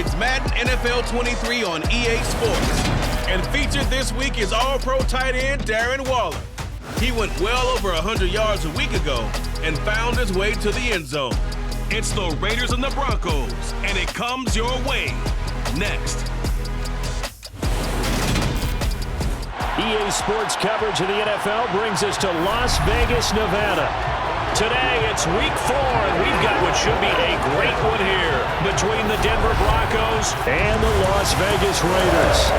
It's Madden NFL 23 on EA Sports. And featured this week is All-Pro tight end Darren Waller. He went well over 100 yards a week ago and found his way to the end zone. It's the Raiders and the Broncos, and it comes your way next. EA Sports coverage of the NFL brings us to Las Vegas, Nevada. Today, it's week 4, and we've got what should be a great one here between the Denver Broncos and the Las Vegas Raiders.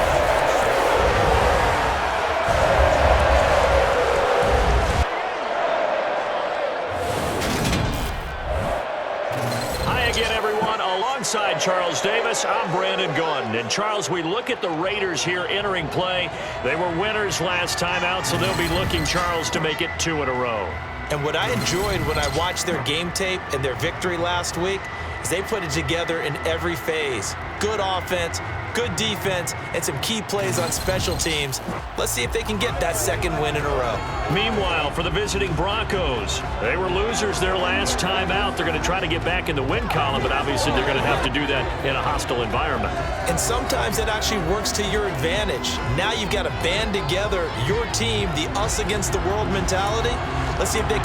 Alongside Charles Davis, I'm Brandon Gunn. And Charles, we look at the Raiders here entering play. They were winners last time out, so they'll be looking, Charles, to make it 2 in a row. And what I enjoyed when I watched their game tape and their victory last week is they put it together in every phase. Good offense, good defense, and some key plays on special teams. Let's see if they can get that second win in a row. Meanwhile, for the visiting Broncos, they were losers their last time out. They're going to try to get back in the win column, but obviously they're going to have to do that in a hostile environment. And sometimes it actually works to your advantage. Now you've got to band together your team, the us against the world mentality. Let's see if they...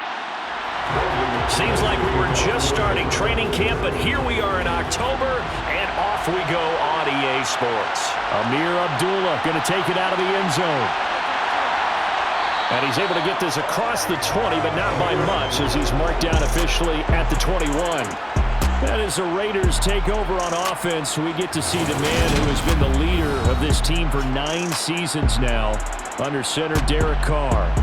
Seems like we were just starting training camp, but here we are in October, and off we go on EA Sports. Amir Abdullah going to take it out of the end zone. And he's able to get this across the 20, but not by much, as he's marked down officially at the 21. And as the Raiders take over on offense, we get to see the man who has been the leader of this team for 9 seasons now, under center Derek Carr.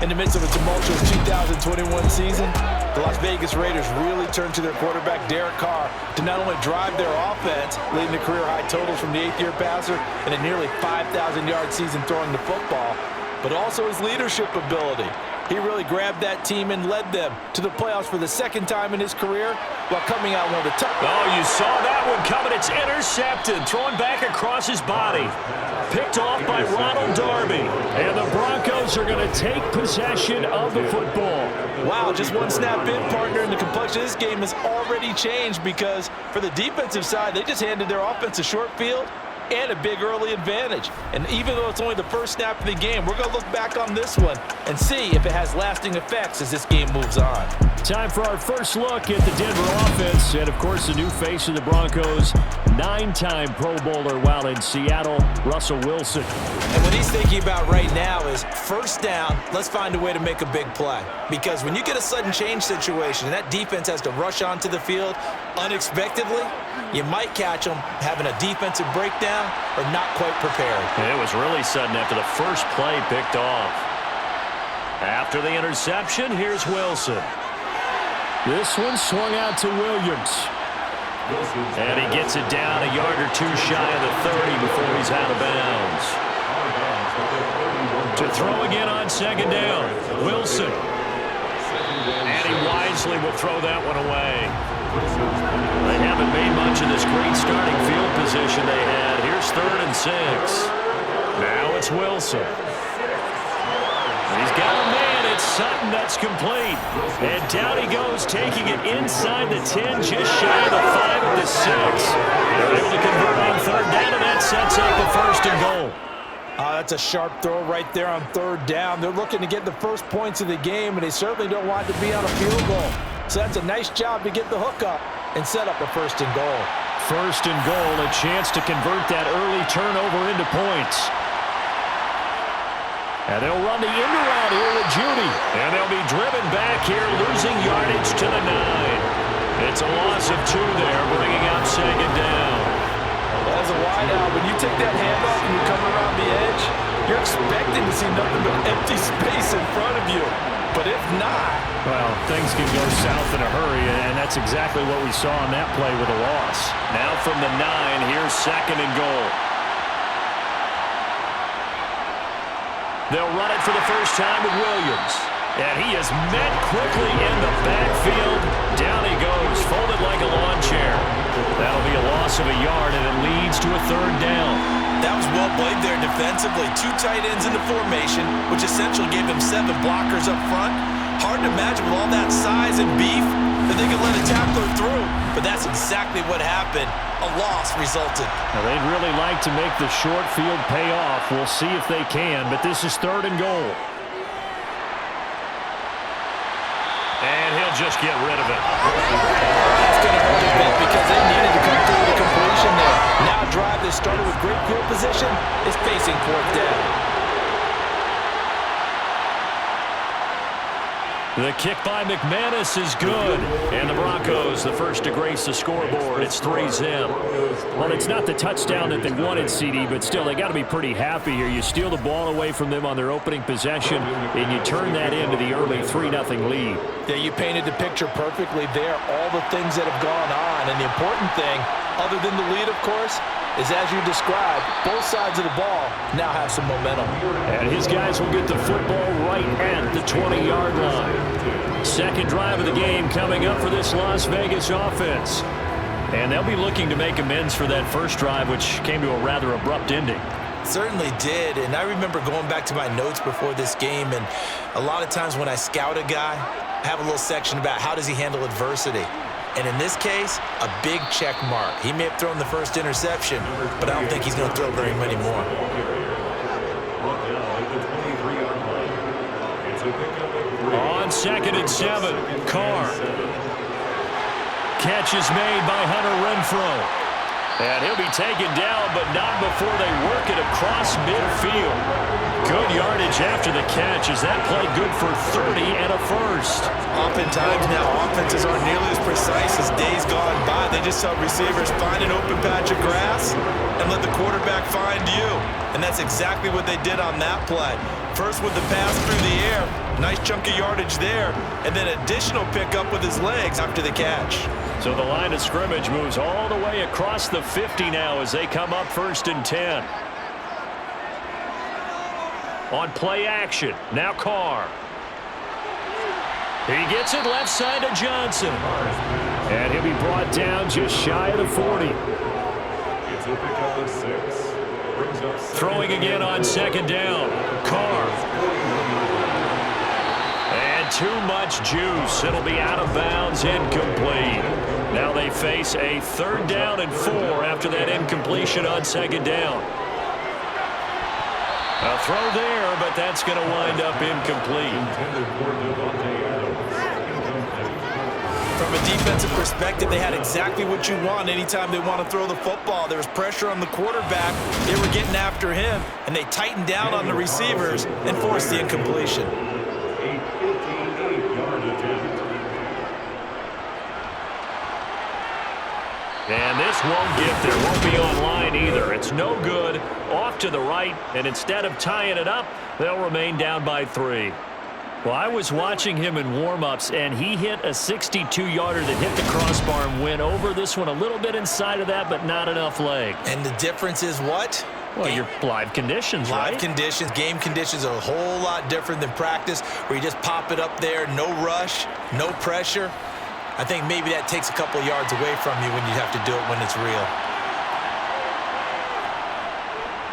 In the midst of a tumultuous 2021 season, the Las Vegas Raiders really turned to their quarterback, Derek Carr, to not only drive their offense, leading to career-high totals from the 8th-year passer and a nearly 5,000-yard season throwing the football, but also his leadership ability. He really grabbed that team and led them to the playoffs for the 2nd time in his career while coming out one of the top. Oh, you saw that one coming. It's intercepted, thrown back across his body. Picked off by Ronald Darby. And the Broncos are going to take possession of the football. Wow, just one snap in, partner, and the complexion of this game has already changed because for the defensive side, they just handed their offense a short field and a big early advantage. And even though it's only the first snap of the game, we're going to look back on this one and see if it has lasting effects as this game moves on. Time for our first look at the Denver offense. And, of course, the new face of the Broncos, 9-time Pro Bowler while in Seattle, Russell Wilson. And what he's thinking about right now is first down, let's find a way to make a big play. Because when you get a sudden change situation and that defense has to rush onto the field unexpectedly, you might catch them having a defensive breakdown or not quite prepared. It was really sudden after the first play picked off. After the interception, here's Wilson. This one swung out to Williams. And he gets it down a yard or 2 shy of the 30 before he's out of bounds. To throw again on 2nd down, Wilson. And he wisely will throw that one away. They haven't made much of this great starting field position they had. Here's 3rd and 6. Now it's Wilson. He's got a man. It's Sutton that's complete. And down he goes, taking it inside the 10, just shy of the 5 at the 6. They're able to convert on 3rd down, and that sets up a 1st and goal. That's a sharp throw right there on 3rd down. They're looking to get the first points of the game, and they certainly don't want to be on a field goal. So that's a nice job to get the hook up and set up a 1st and goal. 1st and goal, a chance to convert that early turnover into points. And they'll run the end around here with Judy. And they'll be driven back here, losing yardage to the 9. It's a loss of 2 there, bringing out 2nd down. As a wideout, when you take that handoff and you come around the edge, you're expecting to see nothing but empty space in front of you. But if not... Well, things can go south in a hurry, and that's exactly what we saw on that play with a loss. Now from the 9, here's 2nd and goal. They'll run it for the first time with Williams. And he is met quickly in the backfield. Down he goes, folded like a lawn chair. That'll be a loss of a yard, and it leads to a 3rd down. That was well played there defensively. 2 tight ends in the formation, which essentially gave him 7 blockers up front. Hard to imagine with all that size and beef, if they could let a tackler through. But that's exactly what happened. A loss resulted. Now, they'd really like to make the short field pay off. We'll see if they can, but this is 3rd and goal. And he'll just get rid of it. That's going to hurt a bit because they needed to come through the completion there. Now a drive that started with great field position is facing 4th down. The kick by McManus is good. And the Broncos, the first to grace the scoreboard. It's 3-zip. Well, it's not the touchdown that they wanted, CD, but still, they got to be pretty happy here. You steal the ball away from them on their opening possession, and you turn that into the early 3-0 lead. Yeah, you painted the picture perfectly there. All the things that have gone on. And the important thing, other than the lead, of course, is as you described, both sides of the ball now have some momentum. And his guys will get the football right at the 20-yard line. Second drive of the game coming up for this Las Vegas offense. And they'll be looking to make amends for that first drive, which came to a rather abrupt ending. Certainly did, and I remember going back to my notes before this game, and a lot of times when I scout a guy, I have a little section about how does he handle adversity. And in this case, a big check mark. He may have thrown the first interception, but I don't think he's going to throw very many more. On 2nd and 7, Carr. Catch is made by Hunter Renfrow. And he'll be taken down, but not before they work it across midfield. Good yardage after the catch. Is that play good for 30 and a first? Oftentimes now, offenses aren't nearly as precise as days gone by. They just help receivers find an open patch of grass and let the quarterback find you. And that's exactly what they did on that play. First with the pass through the air, nice chunk of yardage there, and then additional pickup with his legs after the catch. So the line of scrimmage moves all the way across the 50 now as they come up 1st and 10. On play action, now Carr. He gets it left side to Johnson. And he'll be brought down just shy of the 40. Throwing again on 2nd down. Carr. And too much juice. It'll be out of bounds, incomplete. Now they face a 3rd down and 4 after that incompletion on 2nd down. A throw there, but that's going to wind up incomplete. From a defensive perspective, they had exactly what you want anytime they want to throw the football. There was pressure on the quarterback. They were getting after him, and they tightened down on the receivers and forced the incompletion. And this won't get there. Won't be online either. It's no good. Off to the right, and instead of tying it up, they'll remain down by 3. Well, I was watching him in warm-ups, and he hit a 62-yarder that hit the crossbar and went over. This one a little bit inside of that, but not enough leg. And the difference is what? Well, your live conditions, right? Live conditions, game conditions are a whole lot different than practice, where you just pop it up there, no rush, no pressure. I think maybe that takes a couple yards away from you when you have to do it when it's real.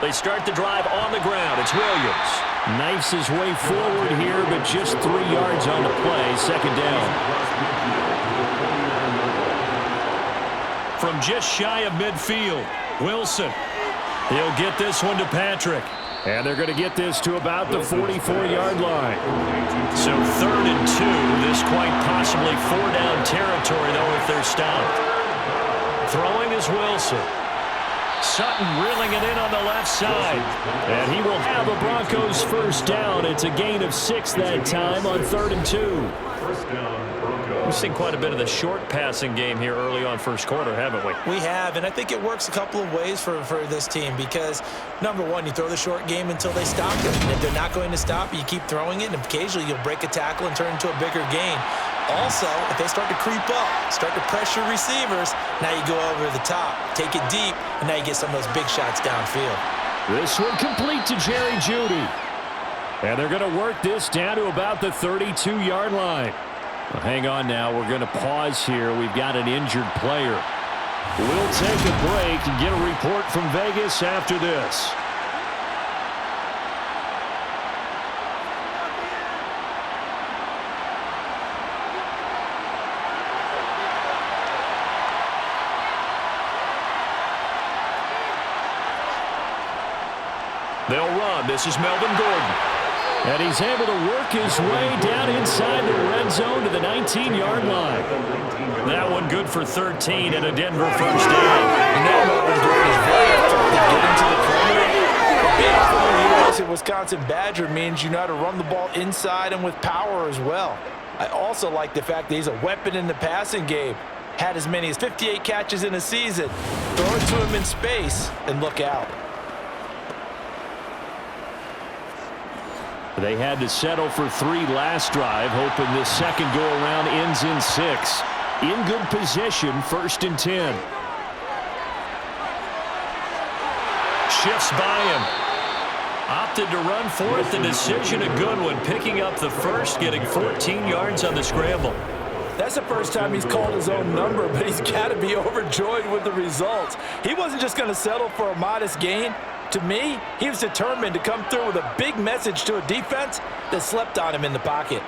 They start the drive on the ground. It's Williams. Knifes his way forward here, but just 3 yards on the play. 2nd down. From just shy of midfield, Wilson. He'll get this one to Patrick. And they're going to get this to about the 44-yard line. So 3rd and 2. This quite possibly 4-down territory, though, if they're stopped. Throwing is Wilson. Sutton reeling it in on the left side. And he will have a Broncos first down. It's a gain of 6 that time on 3rd and 2. We've seen quite a bit of the short passing game here early on first quarter, haven't we? We have, and I think it works a couple of ways for this team because, number one, you throw the short game until they stop it. And if they're not going to stop you, keep throwing it, and occasionally you'll break a tackle and turn into a bigger gain. Also, if they start to creep up, start to pressure receivers, now you go over the top, take it deep, and now you get some of those big shots downfield. This one complete to Jerry Jeudy. And they're going to work this down to about the 32-yard line. Well, hang on now. We're going to pause here. We've got an injured player. We'll take a break and get a report from Vegas after this. They'll run. This is Melvin Gordon. And he's able to work his way down inside the red zone to the 19-yard line. That one good for 13 and a Denver first down. You know Melvin Gordon is very effective getting to the perimeter. Being from the University of Wisconsin Badger means you know how to run the ball inside and with power as well. I also like the fact that he's a weapon in the passing game. Had as many as 58 catches in a season. Throw it to him in space and look out. They had to settle for 3 last drive, hoping this second go-around ends in 6. In good position, 1st and 10. Shifts by him. Opted to run for it. The decision a good one. Picking up the first, getting 14 yards on the scramble. That's the first time he's called his own number, but he's got to be overjoyed with the results. He wasn't just going to settle for a modest gain. To me, he was determined to come through with a big message to a defense that slept on him in the pocket.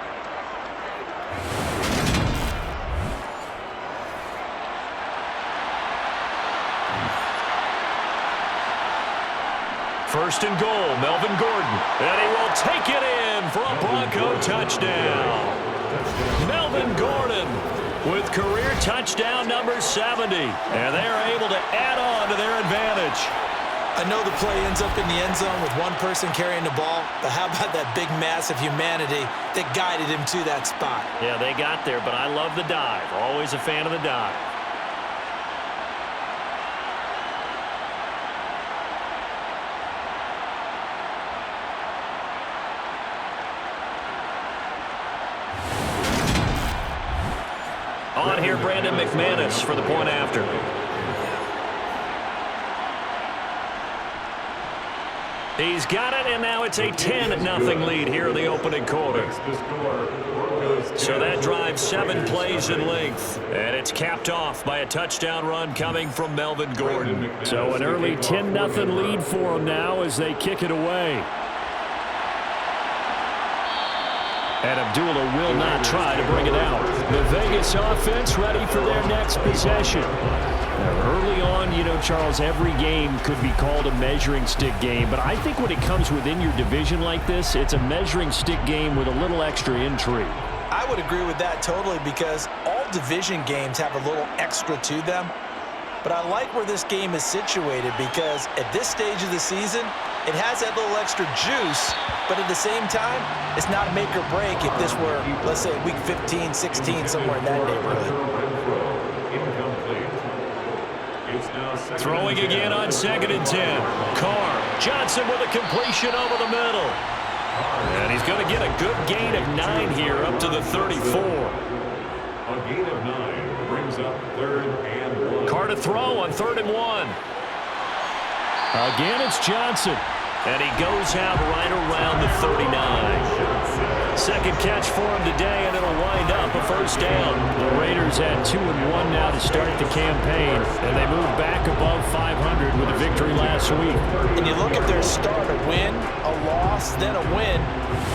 First and goal, Melvin Gordon. And he will take it in for a Bronco touchdown. Melvin Gordon with career touchdown number 70. And they're able to add on to their advantage. I know the play ends up in the end zone with one person carrying the ball, but how about that big mass of humanity that guided him to that spot? Yeah, they got there, but I love the dive. Always a fan of the dive. On here, Brandon McManus for the point after. He's got it, and now it's a 10-0 lead here in the opening quarter. So that drives 7 plays in length, and it's capped off by a touchdown run coming from Melvin Gordon. So an early 10-0 lead for him now as they kick it away. And Abdullah will not try to bring it out. The Vegas offense ready for their next possession. Now, early on, you know, Charles, every game could be called a measuring stick game. But I think when it comes within your division like this, it's a measuring stick game with a little extra intrigue. I would agree with that totally because all division games have a little extra to them. But I like where this game is situated because at this stage of the season, it has that little extra juice, but at the same time, it's not make or break if this were, let's say, week 15, 16, somewhere in that neighborhood. Throwing again on 2nd and 10. Carr. Johnson with a completion over the middle. And he's going to get a good gain of 9 here up to the 34. A gain of 9 brings up 3rd and 1. Carr to throw on 3rd and 1. Again, it's Johnson. And he goes out right around the 39. Second catch for him today, and it'll wind up a first down. The Raiders had 2-1 now to start the campaign, and they moved back above 500 with a victory last week. And you look at their start, a win, a loss, then a win.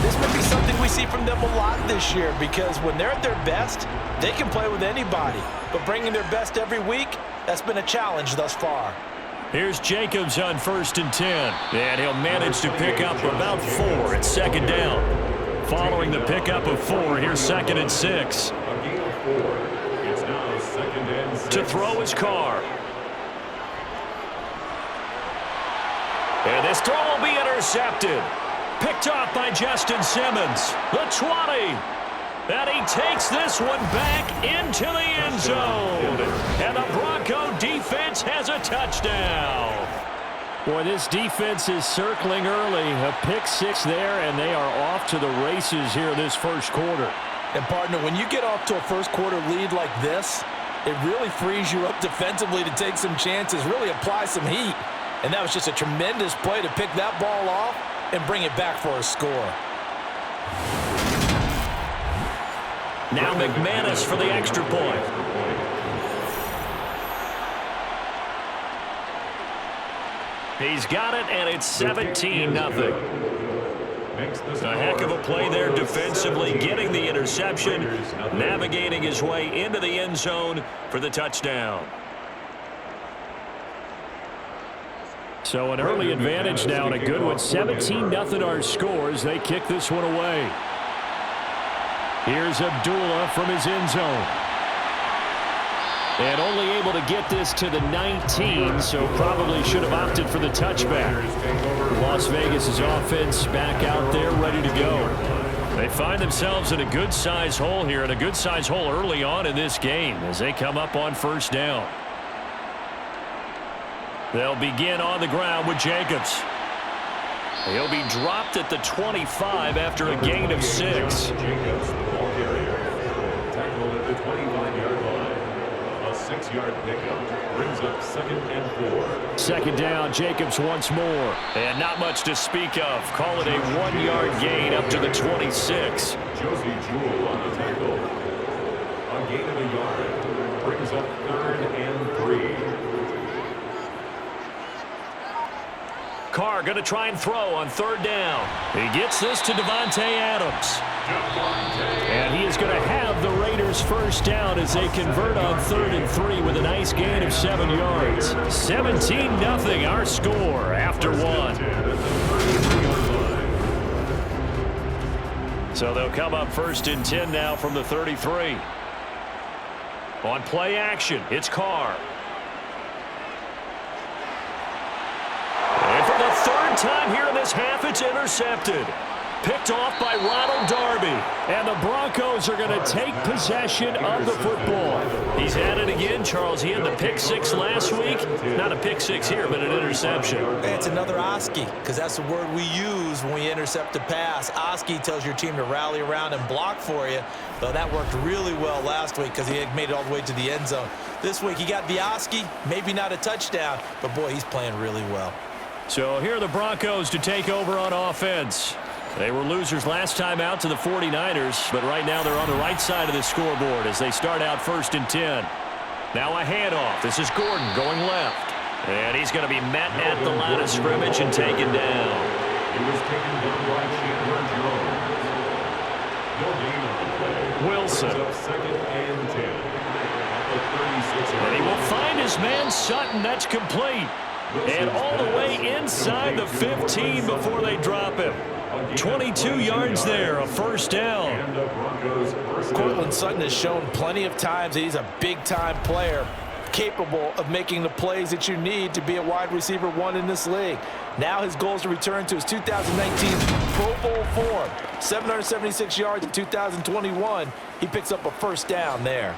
This may be something we see from them a lot this year because when they're at their best, they can play with anybody. But bringing their best every week, that's been a challenge thus far. Here's Jacobs on 1st and 10, and he'll manage to pick up about 4 at 2nd down. Following the pickup of 4, here's 2nd and 6. A gain of 4. It's now 2nd and 6. To throw his Carr. And this throw will be intercepted. Picked off by Justin Simmons. The 20. And he takes this one back into the end zone. And the Bronco defense has a touchdown. Boy, this defense is circling early. A pick 6 there, and they are off to the races here this first quarter. And, partner, when you get off to a first quarter lead like this, it really frees you up defensively to take some chances, really apply some heat. And that was just a tremendous play to pick that ball off and bring it back for a score. Now McManus for the extra point. He's got it, and it's 17-0. A heck of a play there defensively, getting the interception, navigating his way into the end zone for the touchdown. So an early advantage now and a good one. 17-0 our scores. They kick this one away. Here's Abdullah from his end zone. And only able to get this to the 19, so probably should have opted for the touchback. Las Vegas' offense back out there ready to go. They find themselves in a good-sized hole here, and a good-sized hole early on in this game as they come up on first down. They'll begin on the ground with Jacobs. He'll be dropped at the 25 after a gain of 6. Jacobs, the ball carrier, tackled at the 25-yard line. A 6-yard pickup brings up 2nd and 4. Second down, Jacobs once more. And not much to speak of. Call it a 1-yard gain up to the 26. Josie Jewell on the tackle. A gain of a yard brings up 3rd and 3. Carr going to try and throw on 3rd down. He gets this to Devontae Adams. And he is going to have the Raiders first down as they convert on 3rd and 3 with a nice gain of 7 yards. 17-0 our score after 1. So they'll come up 1st and 10 now from the 33. On play action, it's Carr. And for the 3rd time here in this half, it's intercepted. Picked off by Ronald Darby. And the Broncos are going to take possession of the football. He's at it again, Charles. He had the pick 6 last week. Not a pick 6 here, but an interception. It's another Oski, because that's the word we use when we intercept a pass. Oski tells your team to rally around and block for you. So that worked really well last week because he had made it all the way to the end zone. This week he got the Oski, maybe not a touchdown, but boy, he's playing really well. So here are the Broncos to take over on offense. They were losers last time out to the 49ers, but right now they're on the right side of the scoreboard as they start out 1st and 10. Now a handoff. This is Gordon going left. And he's going to be met at the line of scrimmage and taken down. He was taken down by Chandler Jones. No gain on the play. Wilson. Up 2nd and 10. And he will find his man Sutton. That's complete. And all the way inside the 15 before they drop him. 22 yards there, a first down. Cortland Sutton has shown plenty of times that he's a big-time player, capable of making the plays that you need to be a wide receiver 1 in this league. Now his goal is to return to his 2019 Pro Bowl form. 776 yards in 2021. He picks up a first down there.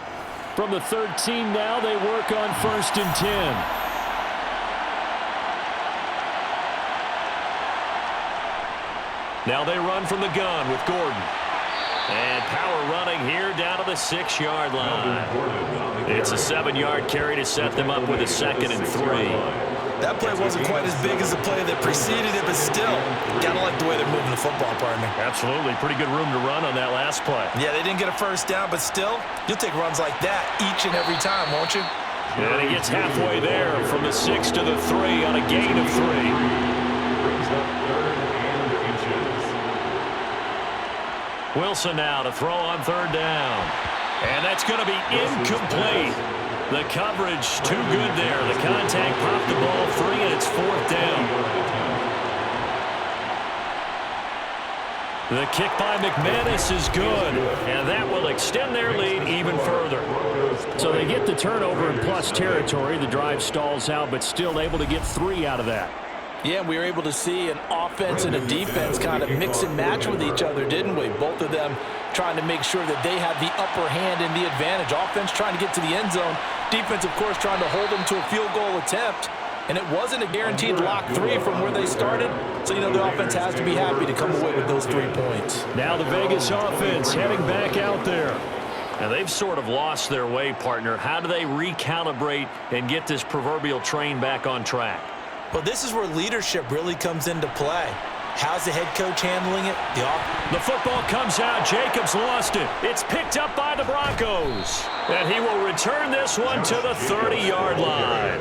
From the 13 now, they work on 1st and 10. Now they run from the gun with Gordon. And power running here down to the 6-yard line. It's a 7-yard carry to set them up with a 2nd and 3. That play wasn't quite as big as the play that preceded it, but still, gotta like the way they're moving the football, partner. Absolutely. Pretty good room to run on that last play. Yeah, they didn't get a first down, but still, you'll take runs like that each and every time, won't you? And he gets halfway there from the 6 to the 3 on a gain of 3. Brings up 3rd and inches. Wilson now to throw on 3rd down. And that's going to be incomplete. The coverage too good there. The contact popped the ball free, and it's 4th down. The kick by McManus is good, and that will extend their lead even further. So they get the turnover in plus territory. The drive stalls out, but still able to get 3 out of that. Yeah, we were able to see an offense and a defense kind of mix and match with each other, didn't we? Both of them trying to make sure that they had the upper hand and the advantage. Offense trying to get to the end zone. Defense, of course, trying to hold them to a field goal attempt. And it wasn't a guaranteed lock 3 from where they started. So, you know, the offense has to be happy to come away with those 3 points. Now the Vegas offense heading back out there. And they've sort of lost their way, partner. How do they recalibrate and get this proverbial train back on track? Well, this is where leadership really comes into play. How's the head coach handling it? The football comes out. Jacobs lost it. It's picked up by the Broncos. And he will return this one to the 30-yard line.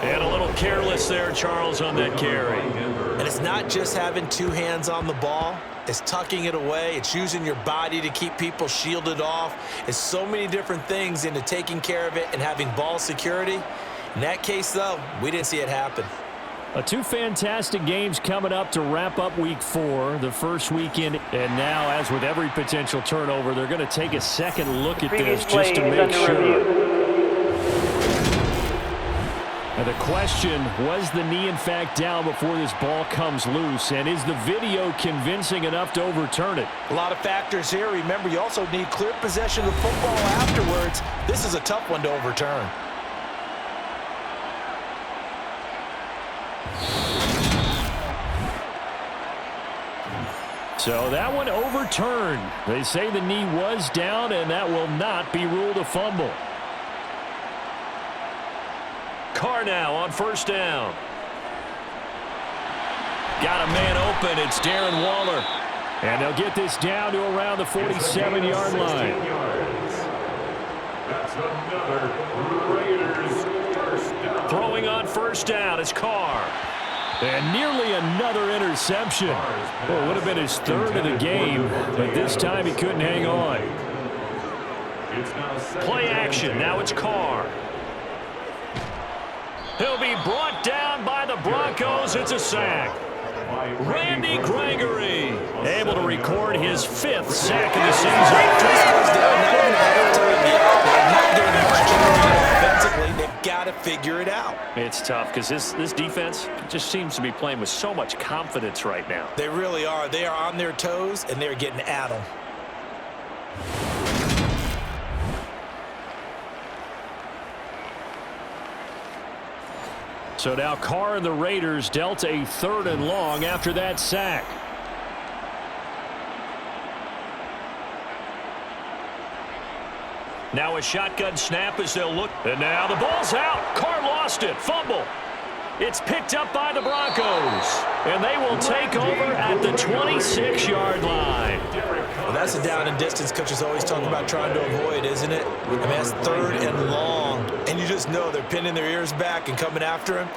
And a little careless there, Charles, on that carry. And it's not just having 2 hands on the ball. It's tucking it away. It's using your body to keep people shielded off. It's so many different things into taking care of it and having ball security. In that case, though, we didn't see it happen. Two fantastic games coming up to wrap up week 4, the first weekend. And now, as with every potential turnover, they're going to take a second look at this just to make sure. And the question, was the knee in fact down before this ball comes loose? And is the video convincing enough to overturn it? A lot of factors here. Remember, you also need clear possession of the football afterwards. This is a tough one to overturn. So that one overturned. They say the knee was down, and that will not be ruled a fumble. Carr now on first down. Got a man open. It's Darren Waller. And they'll get this down to around the 47-yard line. That's another Raiders first down. Throwing on first down is Carr. And nearly another interception. Well, it would have been his third of the game, but this time he couldn't hang on. Play action. Now it's Carr. He'll be brought down by the Broncos. It's a sack. Randy Gregory able to record his 5th sack of the Defensively, they've got to figure it out. It's tough because this defense just seems to be playing with so much confidence right now. They really are. They are on their toes, and they're getting at them. So now Carr and the Raiders dealt a 3rd and long after that sack. Now a shotgun snap as they'll look. And now the ball's out. Carr lost it. Fumble. It's picked up by the Broncos. And they will take over at the 26-yard line. Well, that's a down and distance coaches always talk about trying to avoid, isn't it? I mean, that's 3rd and long. And you just know they're pinning their ears back and coming after him,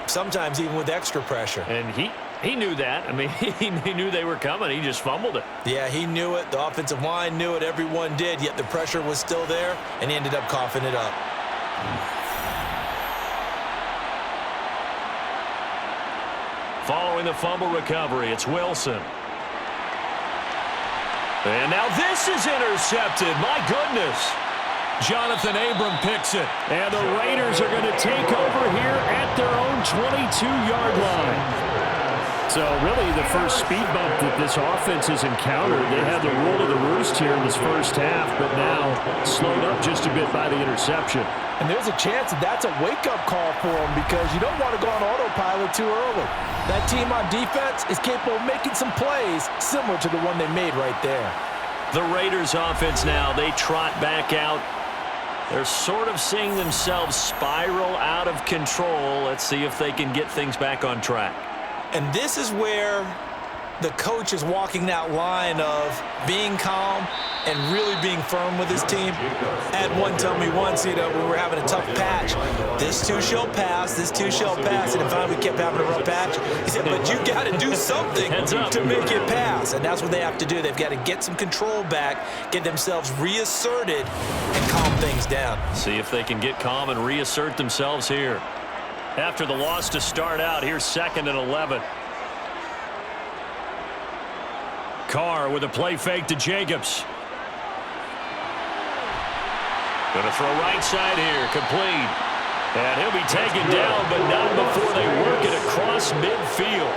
sometimes even with extra pressure. And he knew that. I mean, he knew they were coming. He just fumbled it. Yeah, he knew it. The offensive line knew it. Everyone did, yet the pressure was still there, and he ended up coughing it up. Following the fumble recovery, it's Wilson. And now this is intercepted. My goodness. Jonathan Abram picks it. And the Raiders are going to take over here at their own 22-yard line. So really the first speed bump that this offense has encountered. They had the rule of the roost here in this first half, but now slowed up just a bit by the interception. And there's a chance that that's a wake-up call for them because you don't want to go on autopilot too early. That team on defense is capable of making some plays similar to the one they made right there. The Raiders offense now, they trot back out. They're sort of seeing themselves spiral out of control. Let's see if they can get things back on track. And this is where the coach is walking that line of being calm and really being firm with his team. I had one tell me once, we were having a tough patch. This too shall pass, this too shall pass. And finally we kept having a rough patch. He said, but you got to do something to make it pass. And that's what they have to do. They've got to get some control back, get themselves reasserted, and calm things down. See if they can get calm and reassert themselves here. After the loss to start out, here's 2nd and 11. Carr with a play fake to Jacobs. Going to throw right side here, complete. And he'll be taken down, but not before they work it across midfield.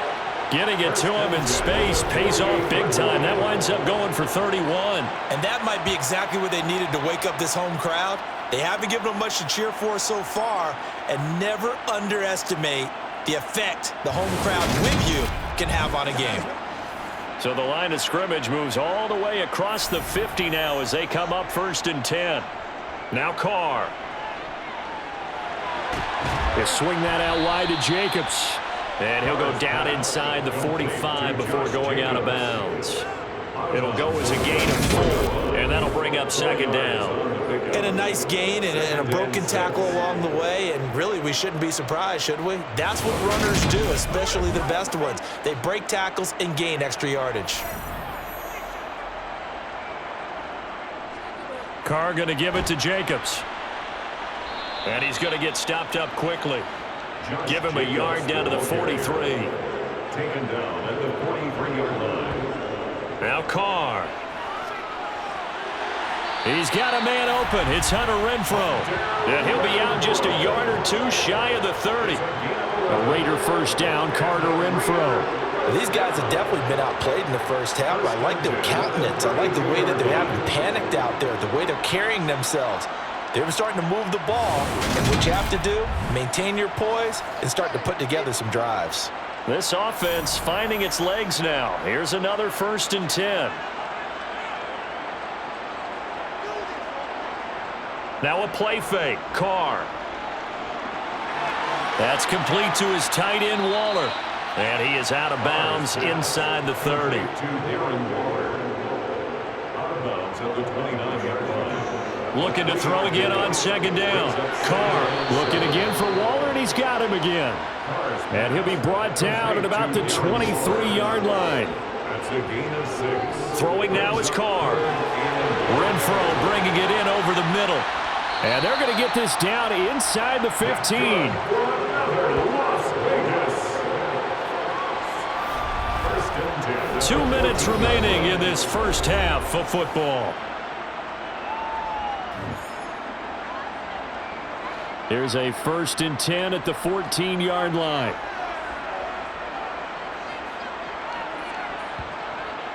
Getting it to him in space pays off big time. That winds up going for 31. And that might be exactly what they needed to wake up this home crowd. They haven't given them much to cheer for so far, and never underestimate the effect the home crowd with you can have on a game. So the line of scrimmage moves all the way across the 50 now as they come up 1st and 10. Now Carr. He'll swing that out wide to Jacobs. And he'll go down inside the 45 before going out of bounds. It'll go as a gain of 4, and that'll bring up 2nd down. And a nice gain and a broken tackle along the way, and really we shouldn't be surprised, should we? That's what runners do, especially the best ones. They break tackles and gain extra yardage. Carr going to give it to Jacobs. And he's going to get stopped up quickly. Give him a yard down to the 43. Taken down at the 43-yard line. Now Carr. He's got a man open. It's Hunter Renfrow. And he'll be out just a yard or two shy of the 30. A Raider first down, Carter Renfrow. These guys have definitely been outplayed in the first half. I like their countenance. I like the way that they're having panicked out there, the way they're carrying themselves. They're starting to move the ball, and what you have to do, maintain your poise and start to put together some drives. This offense finding its legs now. Here's another 1st and 10. Now a play fake. Carr. That's complete to his tight end, Waller. And he is out of bounds inside the 30. To Darren Waller. Out of bounds at the 29-yard line. Looking to throw again on 2nd down. Carr looking again for Waller, and he's got him again. And he'll be brought down at about the 23-yard line. That's a gain of 6. Throwing now is Carr. Renfrow bringing it in over the middle. And they're going to get this down inside the 15. Las Vegas. 2 minutes remaining in this first half of football. Here's a 1st and 10 at the 14-yard line.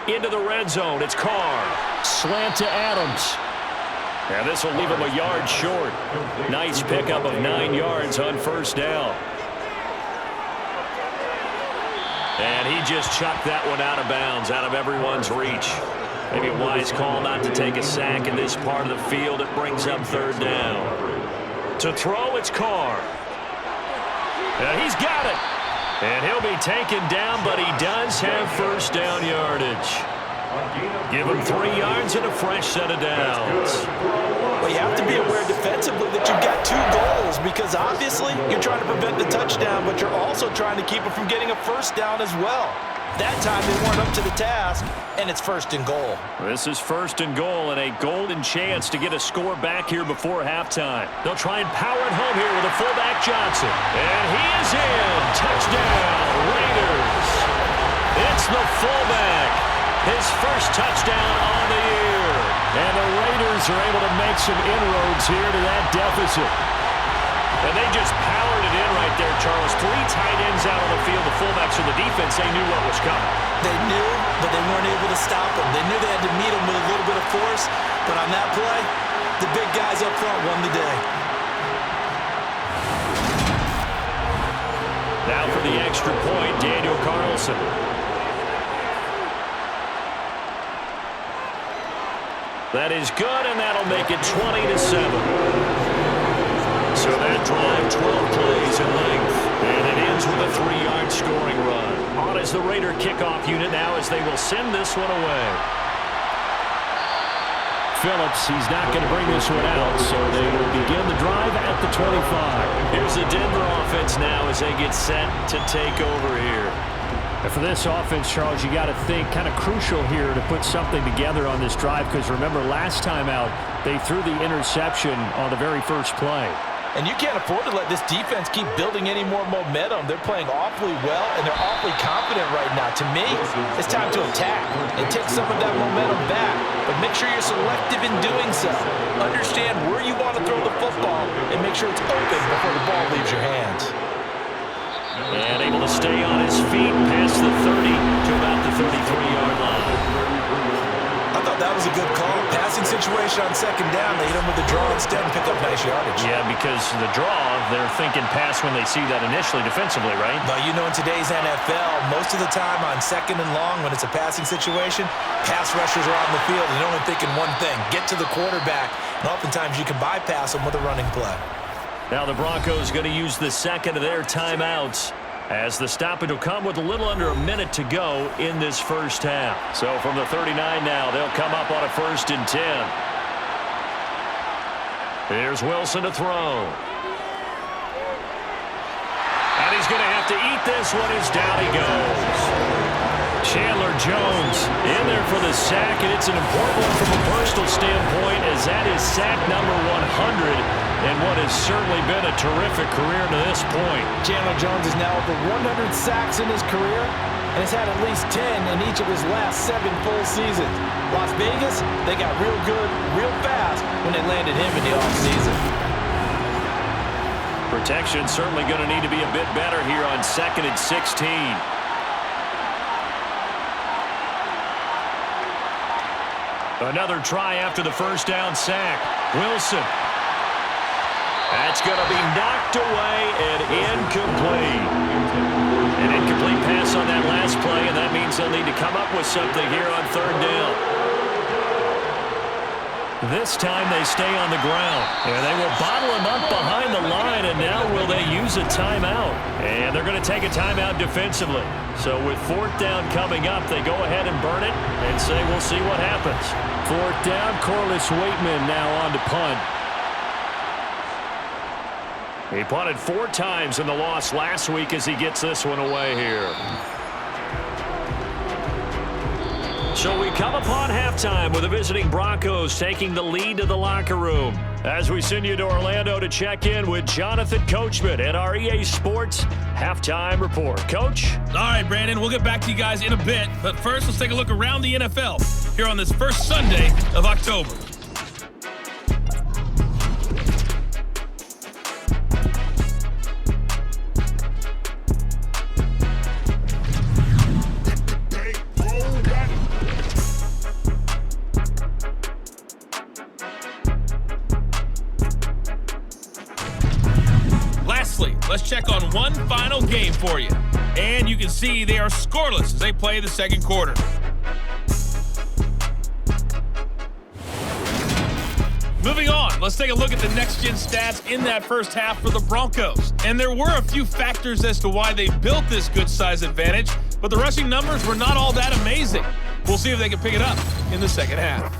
Into the red zone. It's Carr. Slant to Adams. And this will leave him a yard short. Nice pickup of 9 yards on 1st down. And he just chucked that one out of bounds, out of everyone's reach. Maybe a wise call not to take a sack in this part of the field. It brings up 3rd down. To throw, it's Carr. And he's got it. And he'll be taken down, but he does have 1st down yardage. Give him 3 yards and a fresh set of downs. Well, you have to be aware defensively that you've got 2 goals because obviously you're trying to prevent the touchdown, but you're also trying to keep it from getting a 1st down as well. That time they weren't up to the task, and it's 1st and goal. This is 1st and goal and a golden chance to get a score back here before halftime. They'll try and power it home here with a fullback Johnson. And he is in. Touchdown, Raiders. It's the fullback. His first touchdown on the year. And the Raiders are able to make some inroads here to that deficit. And they just powered it in right there, Charles. 3 tight ends out on the field. The fullbacks or the defense, they knew what was coming. They knew, but they weren't able to stop him. They knew they had to meet him with a little bit of force. But on that play, the big guys up front won the day. Now for the extra point, Daniel Carlson. That is good, and that'll make it 20-7. So that drive, 12 plays in length, and it ends with a 3-yard scoring run. On is the Raider kickoff unit now as they will send this one away. Phillips, he's not going to bring this one out, so they will begin the drive at the 25. Here's the Denver offense now as they get set to take over here. And for this offense, Charles, you got to think kind of crucial here to put something together on this drive because remember last time out they threw the interception on the very first play. And you can't afford to let this defense keep building any more momentum. They're playing awfully well, and they're awfully confident right now. To me, it's time to attack and take some of that momentum back. But make sure you're selective in doing so. Understand where you want to throw the football and make sure it's open before the ball leaves your hands. And able to stay on his feet past the 30 to about the 33-yard line. I thought that was a good call. Passing situation on 2nd down. They hit him with the draw instead and pick up nice yardage. Yeah, because the draw, they're thinking pass when they see that initially defensively, right? But you know in today's NFL, most of the time on 2nd and long when it's a passing situation, pass rushers are on the field and they're only thinking one thing, get to the quarterback. And oftentimes you can bypass them with a running play. Now the Broncos going to use the second of their timeouts as the stoppage will come with a little under a minute to go in this first half. So from the 39 now, they'll come up on a 1st and 10. Here's Wilson to throw. And he's going to have to eat this one as down he goes. Chandler Jones in there for the sack, and it's an important one from a personal standpoint as that is sack number 100. in what has certainly been a terrific career to this point. Chandler Jones is now over 100 sacks in his career and has had at least 10 in each of his last 7 full seasons. Las Vegas, they got real good, real fast when they landed him in the offseason. Protection certainly going to need to be a bit better here on 2nd and 16. Another try after the first down sack. Wilson. That's going to be knocked away and incomplete. An incomplete pass on that last play, and that means they'll need to come up with something here on 3rd down. This time they stay on the ground. And they will bottle him up behind the line, and now will they use a timeout? And they're going to take a timeout defensively. So with 4th down coming up, they go ahead and burn it and say we'll see what happens. 4th down, Corliss Waitman now on to punt. He punted 4 times in the loss last week as he gets this one away here. So we come upon halftime with the visiting Broncos taking the lead to the locker room. As we send you to Orlando to check in with Jonathan Coachman at our EA Sports Halftime Report. Coach? All right, Brandon, we'll get back to you guys in a bit. But first, let's take a look around the NFL here on this first Sunday of October. Let's check on one final game for you. And you can see they are scoreless as they play the second quarter. Moving on, let's take a look at the next-gen stats in that first half for the Broncos. And there were a few factors as to why they built this good-size advantage, but the rushing numbers were not all that amazing. We'll see if they can pick it up in the second half.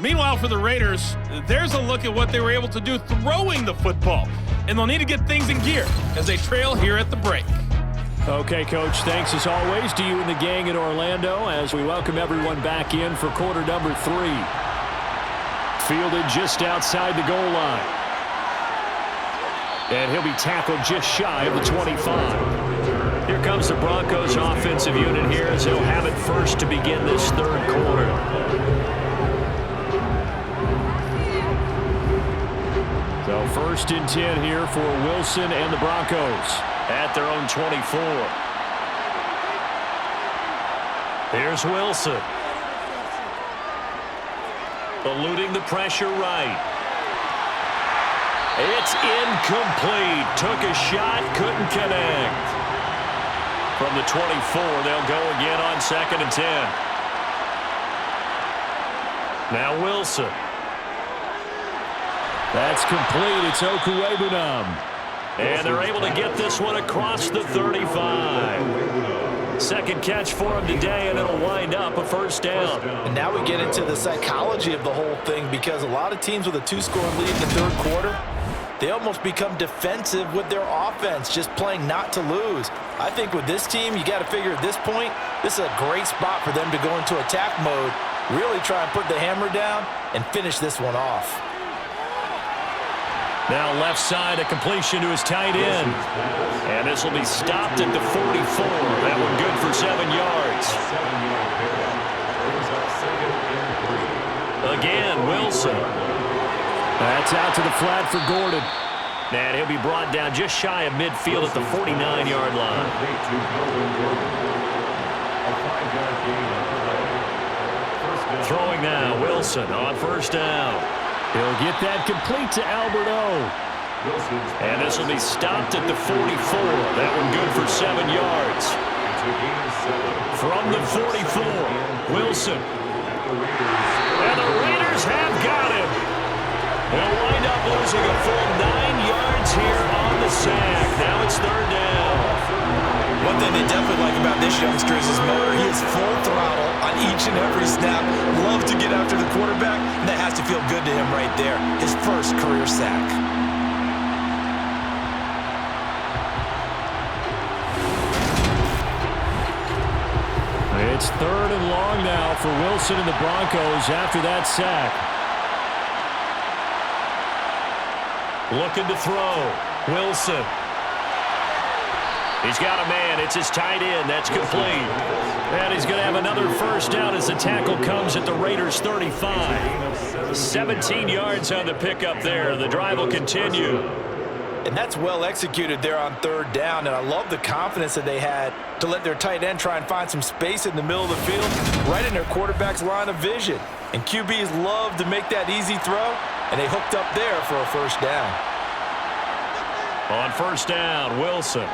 Meanwhile, for the Raiders, there's a look at what they were able to do throwing the football. And they'll need to get things in gear as they trail here at the break. Okay, Coach, thanks as always to you and the gang in Orlando as we welcome everyone back in for quarter number 3. Fielded just outside the goal line. And he'll be tackled just shy of the 25. Here comes the Broncos offensive unit here as they'll have it first to begin this 3rd quarter. So 1st and 10 here for Wilson and the Broncos at their own 24. Here's Wilson. Eluding the pressure right. It's incomplete. Took a shot, couldn't connect. From the 24, they'll go again on 2nd and 10. Now Wilson. That's complete. It's Okuwebunam. And they're able to get this one across the 35. Second catch for him today, and it'll wind up a 1st down. And now we get into the psychology of the whole thing because a lot of teams with a 2-score lead in the 3rd quarter, they almost become defensive with their offense, just playing not to lose. I think with this team, you got to figure at this point, this is a great spot for them to go into attack mode, really try and put the hammer down and finish this one off. Now left side, a completion to his tight end. And this will be stopped at the 44. That one good for 7 yards. Again, Wilson. That's out to the flat for Gordon. And he'll be brought down just shy of midfield at the 49-yard line. Throwing now, Wilson on 1st down. He'll get that complete to Albert O. And this will be stopped at the 44. That one good for 7 yards. From the 44, Wilson. And the Raiders have got him. They'll wind up losing a full 9 yards here on the sack. Now it's 3rd down. One thing they definitely like about this youngster is his motor. He is full throttle on each and every snap. Love to get after the quarterback, and that has to feel good to him right there. His first career sack. It's 3rd and long now for Wilson and the Broncos after that sack. Looking to throw. Wilson. He's got a man. It's his tight end. That's complete. And he's going to have another first down as the tackle comes at the Raiders' 35. 17 yards on the pickup there. The drive will continue. And that's well executed there on third down, and I love the confidence that they had to let their tight end try and find some space in the middle of the field, right in their quarterback's line of vision. And QBs love to make that easy throw, and they hooked up there for a first down. On first down, Wilson.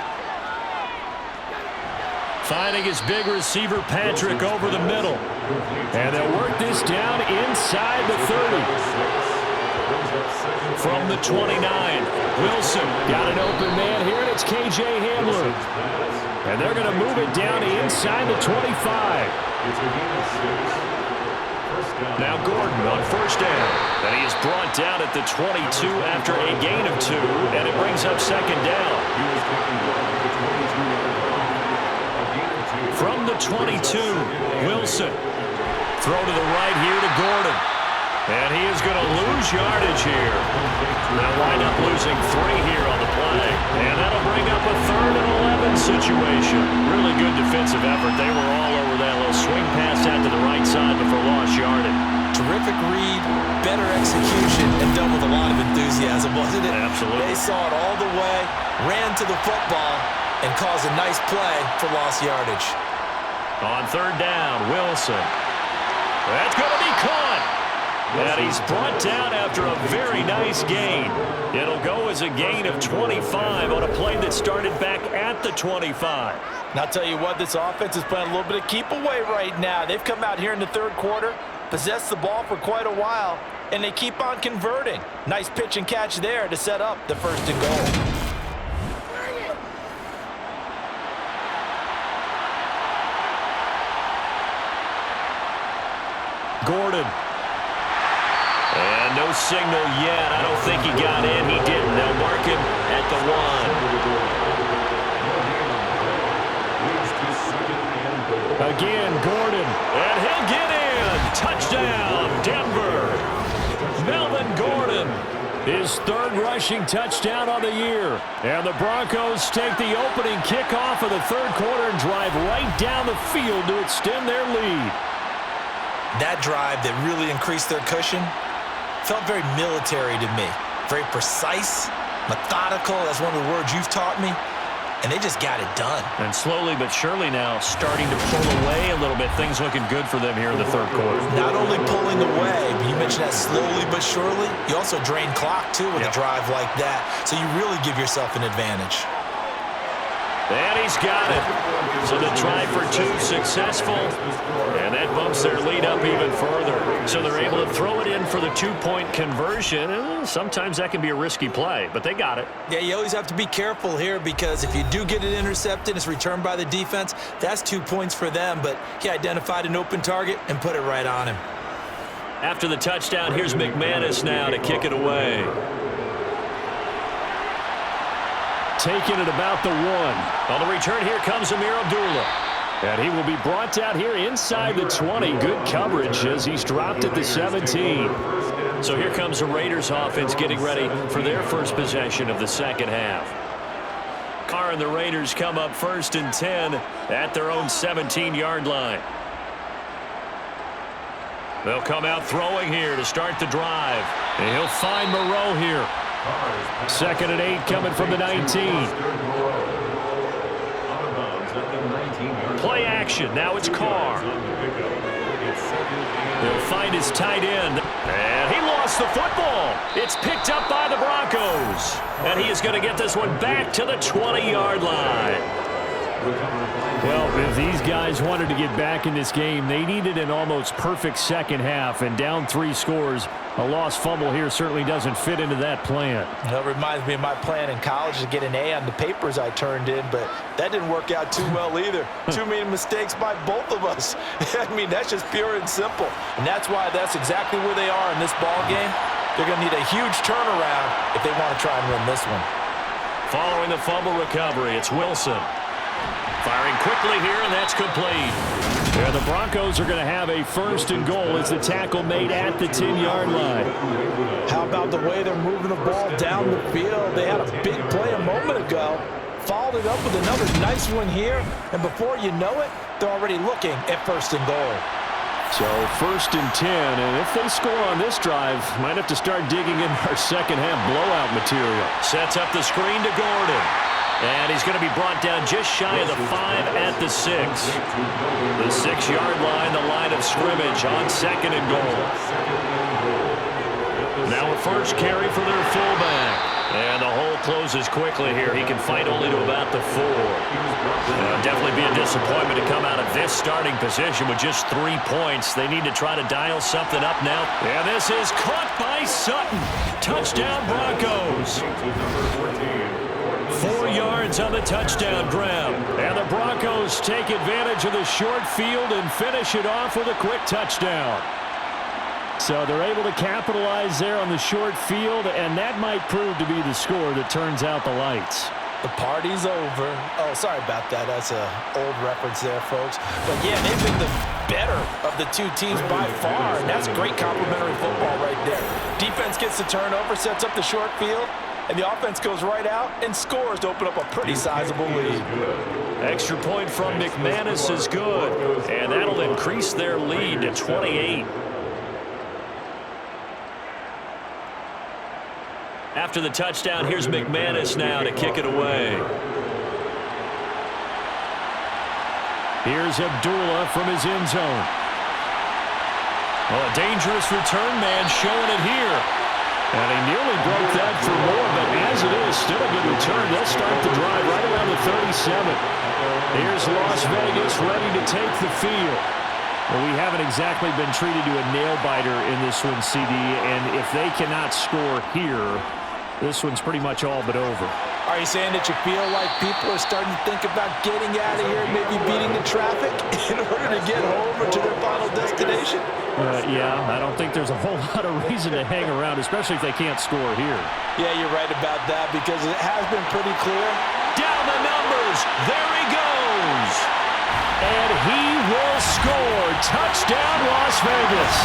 Finding his big receiver, Patrick, over the middle. And they'll work this down inside the 30. From the 29, Wilson got an open man here, and it's K.J. Hamler. And they're going to move it down inside the 25. Now Gordon on first down. And he is brought down at the 22 after a gain of 2, and it brings up second down. From the 22, Wilson. Throw to the right here to Gordon. And he is going to lose yardage here. They'll wind up losing 3 here on the play. And that'll bring up a 3rd and 11 situation. Really good defensive effort. They were all over that little swing pass out to the right side before lost yardage. Terrific read, better execution, and done with a lot of enthusiasm, wasn't it? Absolutely. They saw it all the way, ran to the football, and caused a nice play for lost yardage. On third down, Wilson. That's going to be caught. And he's brought down after a very nice gain. It'll go as a gain of 25 on a play that started back at the 25. And I'll tell you what, this offense is playing a little bit of keep away right now. They've come out here in the third quarter, possessed the ball for quite a while, and they keep on converting. Nice pitch and catch there to set up the 1st and goal. Gordon. And no signal yet. I don't think he got in. He didn't. They'll mark him at the 1. Again, Gordon. And he'll get in. Touchdown, Denver. Melvin Gordon. His 3rd rushing touchdown on the year. And the Broncos take the opening kickoff of the 3rd quarter and drive right down the field to extend their lead. That drive that really increased their cushion felt very military to me. Very precise, methodical. That's one of the words you've taught me. And they just got it done. And slowly but surely now starting to pull away a little bit. Things looking good for them here in the 3rd quarter. Not only pulling away, but you mentioned that slowly but surely. You also drain clock, too, with a drive like that. So you really give yourself an advantage. And he's got it. So the try for 2 successful. And that bumps their lead up even further. So they're able to throw it in for the 2-point conversion. Sometimes that can be a risky play, but they got it. Yeah, you always have to be careful here because if you do get it intercepted, it's returned by the defense. That's 2 points for them, but he identified an open target and put it right on him. After the touchdown, here's McManus now to kick it away. Taking it about the 1. On the return, here comes Amir Abdullah. And he will be brought down here inside the 20. Good coverage as he's dropped at the 17. So here comes the Raiders offense getting ready for their first possession of the second half. Carr and the Raiders come up 1st and 10 at their own 17-yard line. They'll come out throwing here to start the drive. And he'll find Moreau here. 2nd and 8 coming from the 19. Play action. Now it's Carr. He'll find his tight end. And he lost the football. It's picked up by the Broncos. And he is going to get this one back to the 20-yard line. Well, if these guys wanted to get back in this game, they needed an almost perfect second half. And down 3 scores, a lost fumble here certainly doesn't fit into that plan. It reminds me of my plan in college to get an A on the papers I turned in, but that didn't work out too well either. Too many mistakes by both of us. I mean, that's just pure and simple. And that's why that's exactly where they are in this ball game. They're going to need a huge turnaround if they want to try and win this one. Following the fumble recovery, it's Wilson. Firing quickly here, and that's complete. And the Broncos are going to have a 1st and goal as the tackle made at the 10-yard line. How about the way they're moving the ball down the field? They had a big play a moment ago. Followed it up with another nice one here. And before you know it, they're already looking at 1st and goal. So 1st and 10, and if they score on this drive, might have to start digging in our second-half blowout material. Sets up the screen to Gordon. And he's going to be brought down just shy of the 5 at the 6. The 6-yard line, the line of scrimmage on 2nd and goal. Now a first carry for their fullback. And the hole closes quickly here. He can fight only to about the 4. Definitely be a disappointment to come out of this starting position with just 3 points. They need to try to dial something up now. And this is caught by Sutton. Touchdown Broncos. 4 yards on the touchdown grab. And the Broncos take advantage of the short field and finish it off with a quick touchdown. So they're able to capitalize there on the short field, and that might prove to be the score that turns out the lights. The party's over. Oh, sorry about that. That's an old reference there, folks. But, yeah, they've been the better of the two teams by far, and that's great complimentary football right there. Defense gets the turnover, sets up the short field, and the offense goes right out and scores to open up a pretty sizable lead. Extra point from McManus is good, and that'll increase their lead to 28. After the touchdown, here's McManus now to kick it away. Here's Abdullah from his end zone. Oh, a dangerous return man showing it here. And he nearly broke that for more, but as it is, still a good return. They'll start the drive right around the 37. Here's Las Vegas ready to take the field. Well, we haven't exactly been treated to a nail-biter in this one, CD, and if they cannot score here, this one's pretty much all but over. Are you saying that you feel like people are starting to think about getting out of here and maybe beating the traffic in order to get home or to their final destination? Yeah, I don't think there's a whole lot of reason to hang around, especially if they can't score here. Yeah, you're right about that because it has been pretty clear. Down the numbers. There he goes. And he will score. Touchdown, Las Vegas.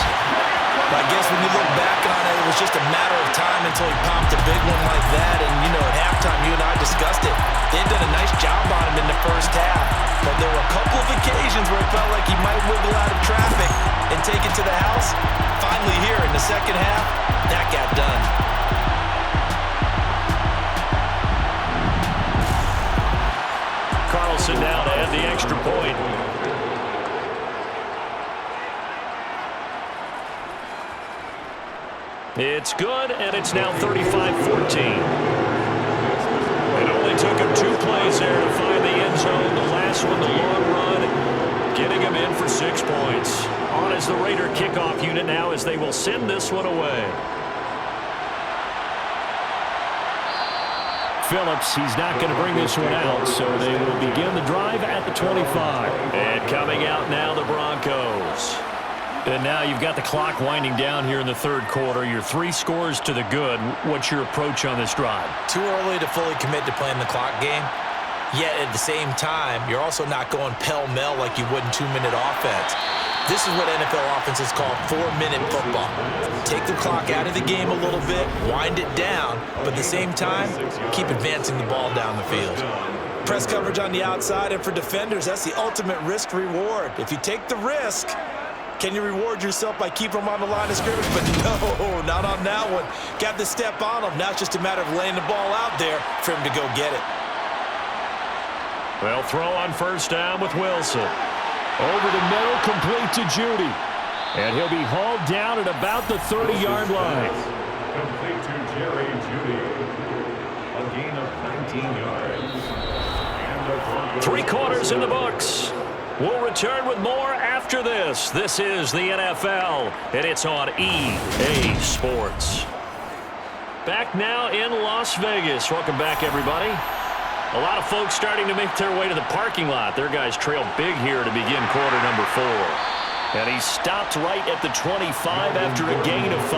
I guess when you look back on it, it was just a matter of time until he popped a big one like that. And, you know, at halftime, you and I discussed it. They've done a nice job on him in the first half. But there were a couple of occasions where it felt like he might wiggle out of traffic and take it to the house. Finally here in the second half, that got done. Carlson now to add the extra point. It's good, and it's now 35-14. It only took him 2 plays there to find the end zone. The last one, the long run, getting him in for 6 points. On as the Raider kickoff unit now as they will send this one away. Phillips, he's not going to bring this one out, so they will begin the drive at the 25. And coming out now, the Broncos. And now you've got the clock winding down here in the third quarter. Your 3 scores to the good. What's your approach on this drive? Too early to fully commit to playing the clock game. Yet at the same time, you're also not going pell-mell like you would in 2-minute offense. This is what NFL offenses call 4-minute football. Take the clock out of the game a little bit, wind it down, but at the same time, keep advancing the ball down the field. Press coverage on the outside, and for defenders, that's the ultimate risk-reward. If you take the risk, can you reward yourself by keeping them on the line of scrimmage? But no, not on that one. Got to step on them. Now it's just a matter of laying the ball out there for him to go get it. They'll throw on first down with Wilson. Over the middle, complete to Judy. And he'll be hauled down at about the 30-yard line. Complete to Jerry Judy. A gain of 19 yards. And 3 quarters in the books. We'll return with more after this. This is the NFL, and it's on EA Sports. Back now in Las Vegas. Welcome back, everybody. A lot of folks starting to make their way to the parking lot. Their guys trail big here to begin quarter number 4. And he stopped right at the 25 after a gain of 5.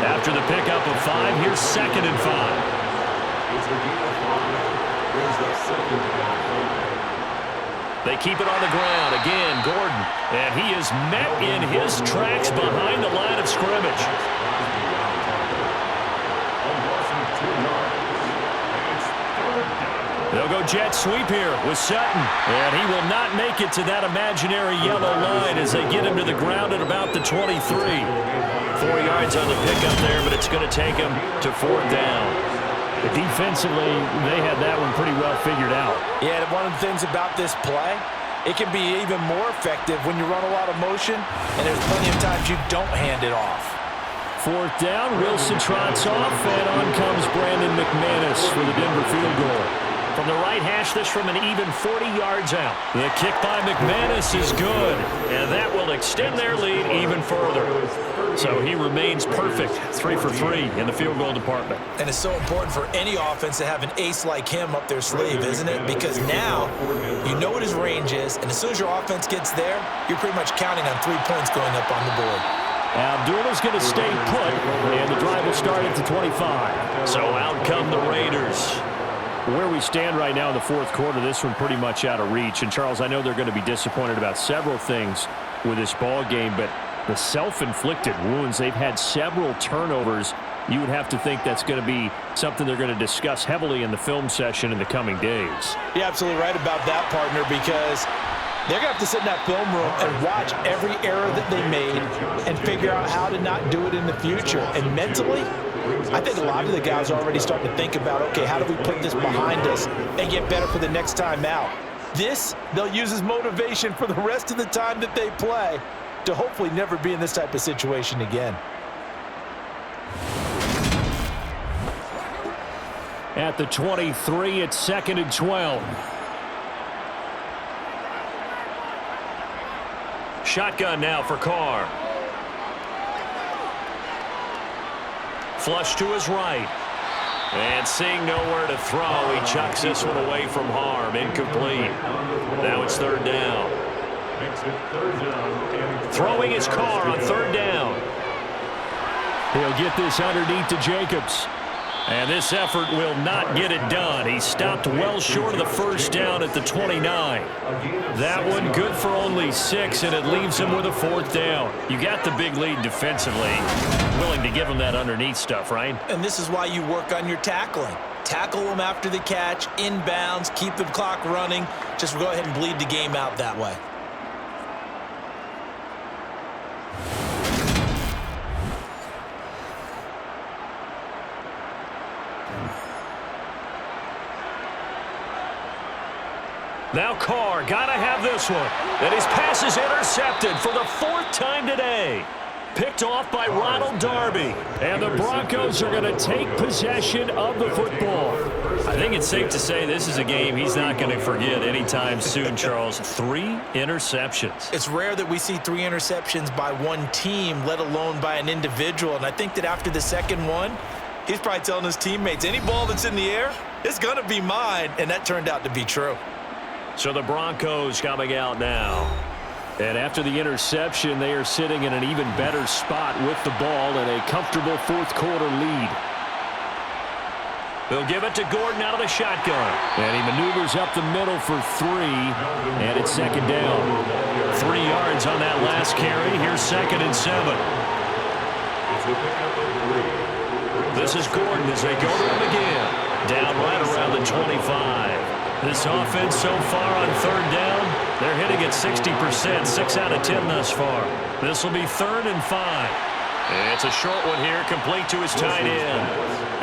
After the pickup of 5, here's 2nd and 5. it's a gain of 5. Brings up 2nd and 5. They keep it on the ground. Again, Gordon. And he is met in his tracks behind the line of scrimmage. They'll go jet sweep here with Sutton. And he will not make it to that imaginary yellow line as they get him to the ground at about the 23. 4 yards on the pickup there, but it's going to take him to 4th down. Defensively, they had that one pretty well figured out. Yeah, and one of the things about this play, it can be even more effective when you run a lot of motion, and there's plenty of times you don't hand it off. 4th down, Wilson trots off, and on comes Brandon McManus for the Denver field goal. From the right hash, this from an even 40 yards out. The kick by McManus is good, and that will extend their lead even further. So he remains perfect, 3 for 3 in the field goal department. And it's so important for any offense to have an ace like him up their sleeve, isn't it? Because now you know what his range is, and as soon as your offense gets there, you're pretty much counting on 3 points going up on the board. Abdullah's going to stay put, and the drive will start at the 25. So out come the Raiders. Where we stand right now in the 4th quarter, this one pretty much out of reach. And, Charles, I know they're going to be disappointed about several things with this ball game, but the self-inflicted wounds, they've had several turnovers. You would have to think that's going to be something they're going to discuss heavily in the film session in the coming days. You're absolutely right about that, partner, because they're going to have to sit in that film room and watch every error that they made and figure out how to not do it in the future. And mentally, I think a lot of the guys are already starting to think about, okay, how do we put this behind us and get better for the next time out? This, they'll use as motivation for the rest of the time that they play to hopefully never be in this type of situation again. At the 23, it's 2nd and 12. Shotgun now for Carr. Flush to his right. And seeing nowhere to throw, he chucks this one away from harm. Incomplete. Now it's 3rd down. Throwing his Carr on 3rd down. He'll get this underneath to Jacobs. And this effort will not get it done. He stopped well short of the 1st down at the 29. That one good for only 6, and it leaves him with a 4th down. You got the big lead defensively. Willing to give him that underneath stuff, right? And this is why you work on your tackling. Tackle them after the catch, inbounds, keep the clock running. Just go ahead and bleed the game out that way. Now Carr, gotta have this one. And his pass is intercepted for the 4th time today. Picked off by Ronald Darby. And the Broncos are going to take possession of the football. I think it's safe to say this is a game he's not going to forget anytime soon, Charles. 3 interceptions. It's rare that we see 3 interceptions by one team, let alone by an individual. And I think that after the second one, he's probably telling his teammates, any ball that's in the air, it's going to be mine. And that turned out to be true. So the Broncos coming out now. And after the interception, they are sitting in an even better spot with the ball and a comfortable 4th quarter lead. They'll give it to Gordon out of the shotgun. And he maneuvers up the middle for 3, and it's 2nd down. 3 yards on that last carry. Here's 2nd and 7. This is Gordon as they go to him again. Down right around the 25. This offense so far on 3rd down, they're hitting at 60%, 6 out of 10 thus far. This will be 3rd and 5. It's a short one here, complete to his tight end.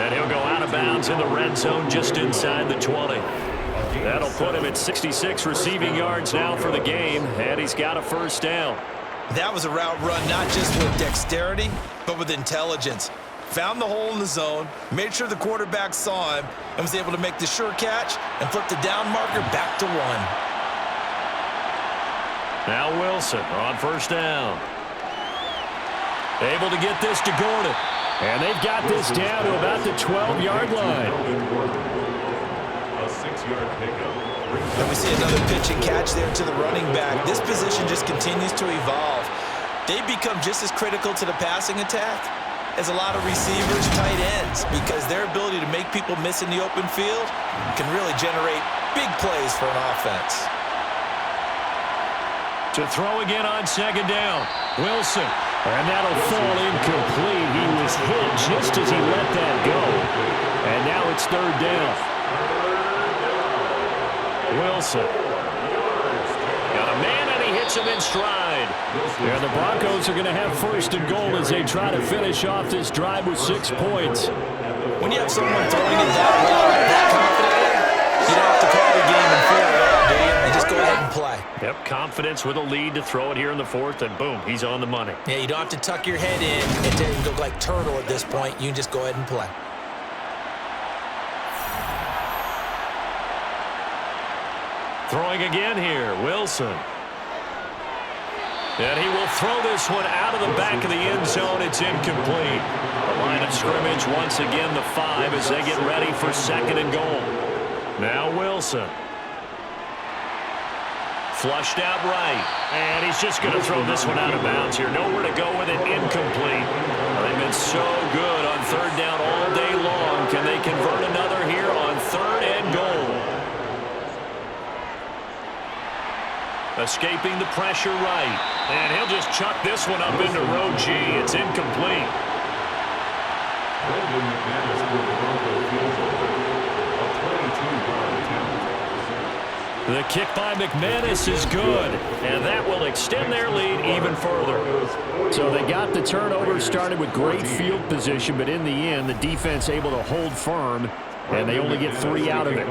And he'll go out of bounds in the red zone just inside the 20. That'll put him at 66 receiving yards now for the game, and he's got a 1st down. That was a route run not just with dexterity, but with intelligence. Found the hole in the zone, made sure the quarterback saw him, and was able to make the sure catch and flip the down marker back to 1. Now Wilson on 1st down. Able to get this to Gordon. And they've got this down to about the 12-yard line. A 6-yard pickup. And we see another pitch and catch there to the running back. This position just continues to evolve. They become just as critical to the passing attack as a lot of receivers, tight ends, because their ability to make people miss in the open field can really generate big plays for an offense. To throw again on second down. Wilson. And that'll fall incomplete. He was hit just as he let that go. And now it's third down. Wilson. Got a man, and he hits him in stride. And the Broncos are going to have first and goal as they try to finish off this drive with 6 points. When you have someone throwing it that well, that confidently, you don't have to call the game and figure it out, do you? You just go ahead and play. Yep, confidence with a lead to throw it here in the fourth, and boom, he's on the money. Yeah, you don't have to tuck your head in and go like turtle at this point. You can just go ahead and play. Throwing again here, Wilson. And he will throw this one out of the back of the end zone. It's incomplete. The line of scrimmage once again the 5 as they get ready for second and goal. Now Wilson. Flushed out right. And he's just going to throw this one out of bounds here. Nowhere to go with it. Incomplete. They've been so good on third down all day long. Can they convert another here on third and goal? Escaping the pressure right. And he'll just chuck this one up into row G. It's incomplete. The kick by McManus is good, and that will extend their lead even further. So they got the turnover started with great field position, but in the end, the defense able to hold firm, and they only get 3 out of it.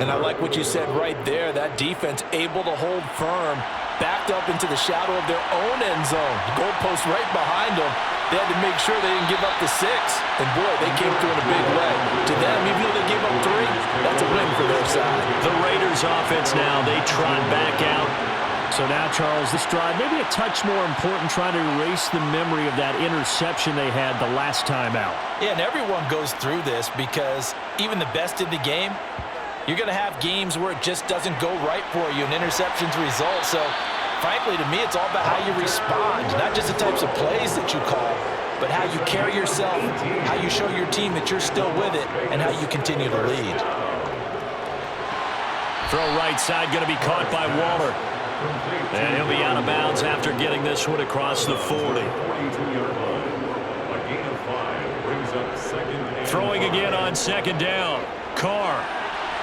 And I like what you said right there. That defense able to hold firm, backed up into the shadow of their own end zone. The goalpost right behind them. They had to make sure they didn't give up the 6. And, boy, they came through in a big way. To them, even though they gave up 3, that's a win for their side. The Raiders offense now, they trot back out. So now, Charles, this drive maybe a touch more important, trying to erase the memory of that interception they had the last time out. Yeah, and everyone goes through this because even the best in the game, you're going to have games where it just doesn't go right for you and interceptions result. So, frankly, to me, it's all about how you respond, not just the types of plays that you call, but how you carry yourself, how you show your team that you're still with it, and how you continue to lead. Throw right side going to be caught by Waller. And he'll be out of bounds after getting this one across the 40. Throwing again on second down. Carr.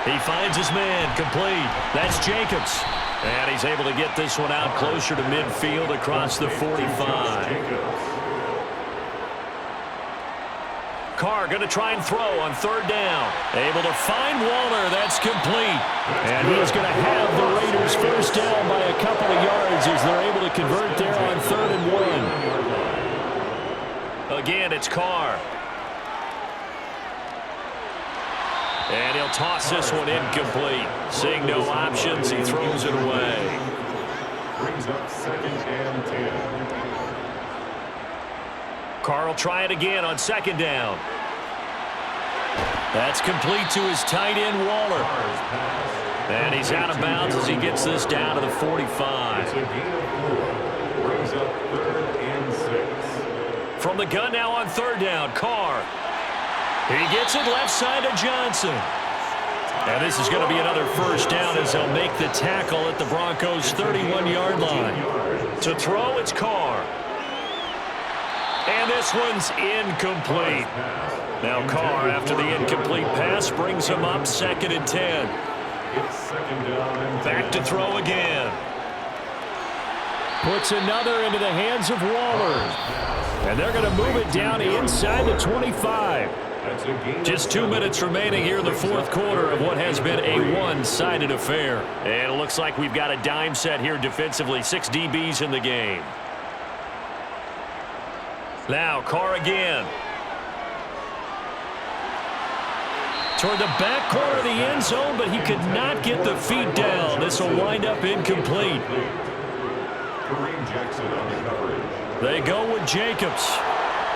He finds his man, complete. That's Jacobs. And he's able to get this one out closer to midfield across the 45. Carr going to try and throw on third down. Able to find Waller. That's complete. And he's going to have the Raiders first down by a couple of yards as they're able to convert there on 3rd and 1. Again, it's Carr. And he'll toss this one incomplete. Seeing no options, he throws it away. Brings up 2nd and 10. Carr will try it again on second down. That's complete to his tight end, Waller. And he's out of bounds as he gets this down to the 45. It's a gain of 4. Brings up 3rd and 6. From the gun now on third down, Carr. He gets it left side to Johnson. And this is going to be another first down as they'll make the tackle at the Broncos' 31-yard line. To throw, it's Carr. And this one's incomplete. Now Carr, after the incomplete pass, brings him up 2nd and 10. It's 2nd down and 10. Back to throw again. Puts another into the hands of Waller. And they're going to move it down inside the 25. Just 2 minutes remaining here in the fourth quarter of what has been a one-sided affair. And it looks like we've got a dime set here defensively. 6 DBs in the game. Now Carr again. Toward the back corner of the end zone, but he could not get the feet down. This will wind up incomplete. They go with Jacobs.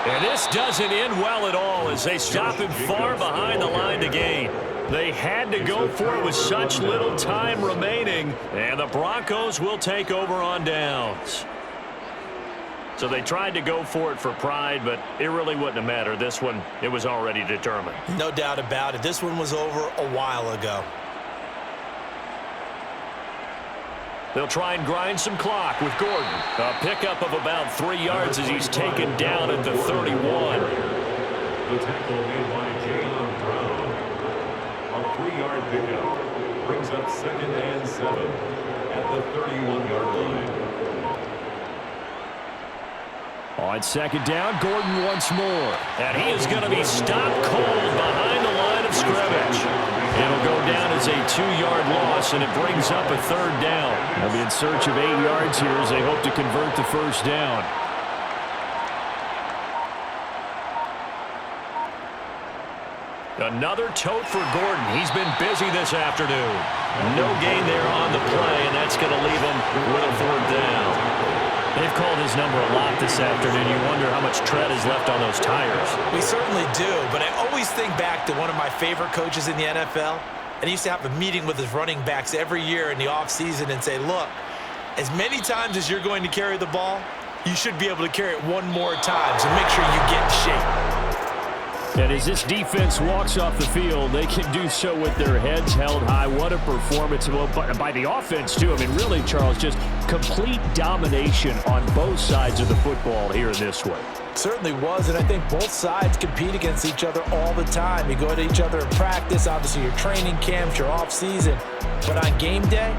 And this doesn't end well at all as they stop him far behind the line to gain. They had to go for it with such little time remaining, and the Broncos will take over on downs. So they tried to go for it for pride, but it really wouldn't have mattered. This one, it was already determined. No doubt about it. This one was over a while ago. They'll try and grind some clock with Gordon. A pickup of about 3 yards as he's taken down at the 31. The tackle made by Jaylen Brown. A 3-yard pickup brings up 2nd and 7 at the 31-yard line. On 2nd down, Gordon once more. And he is going to be stopped cold behind the line of scrimmage. It'll go down as a 2-yard loss, and it brings up a 3rd down. They'll be in search of 8 yards here as they hope to convert the 1st down. Another tote for Gordon. He's been busy this afternoon. No gain there on the play, and that's going to leave him with a 4th down. They've called his number a lot this afternoon. You wonder how much tread is left on those tires. We certainly do, but I always think back to one of my favorite coaches in the NFL, and he used to have a meeting with his running backs every year in the offseason and say, look, as many times as you're going to carry the ball, you should be able to carry it one more time, so make sure you get in shape. And as this defense walks off the field, they can do so with their heads held high. What a performance by the offense, too. I mean, really, Charles, just complete domination on both sides of the football here in this one. Certainly was, and I think both sides compete against each other all the time. You go to each other in practice, obviously your training camps, your off-season. But on game day,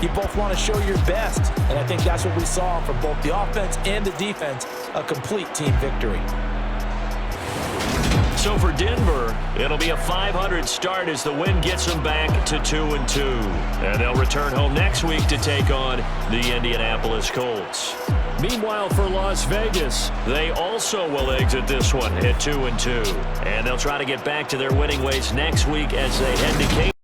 you both want to show your best. And I think that's what we saw from both the offense and the defense, a complete team victory. So for Denver, it'll be a .500 start as the win gets them back to 2-2. And they'll return home next week to take on the Indianapolis Colts. Meanwhile, for Las Vegas, they also will exit this one at 2-2. And they'll try to get back to their winning ways next week as they head to Cape.